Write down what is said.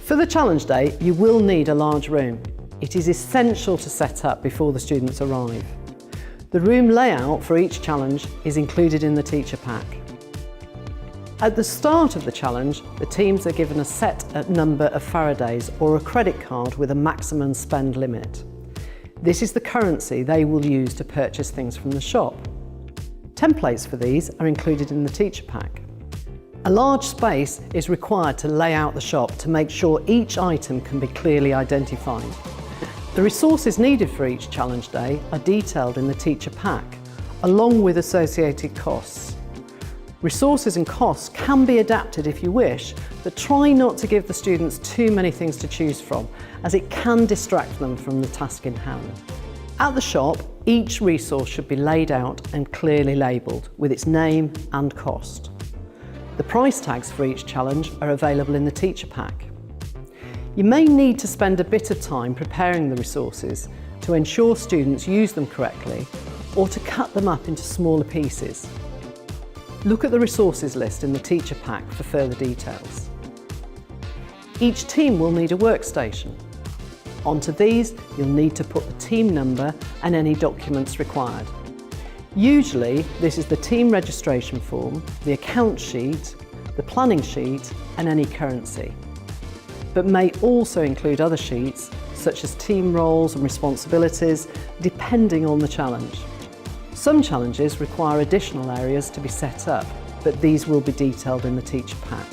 For the challenge day, you will need a large room. It is essential to set up before the students arrive. The room layout for each challenge is included in the teacher pack. At the start of the challenge, the teams are given a set number of Faradays or a credit card with a maximum spend limit. This is the currency they will use to purchase things from the shop. Templates for these are included in the teacher pack. A large space is required to lay out the shop to make sure each item can be clearly identified. The resources needed for each challenge day are detailed in the teacher pack, along with associated costs. Resources and costs can be adapted if you wish, but try not to give the students too many things to choose from, as it can distract them from the task in hand. At the shop, each resource should be laid out and clearly labelled with its name and cost. The price tags for each challenge are available in the teacher pack. You may need to spend a bit of time preparing the resources to ensure students use them correctly or to cut them up into smaller pieces. Look at the resources list in the teacher pack for further details. Each team will need a workstation. Onto these, you'll need to put the team number and any documents required. Usually, this is the team registration form, the account sheet, the planning sheet and any currency, but may also include other sheets such as team roles and responsibilities, depending on the challenge. Some challenges require additional areas to be set up, but these will be detailed in the teacher pack.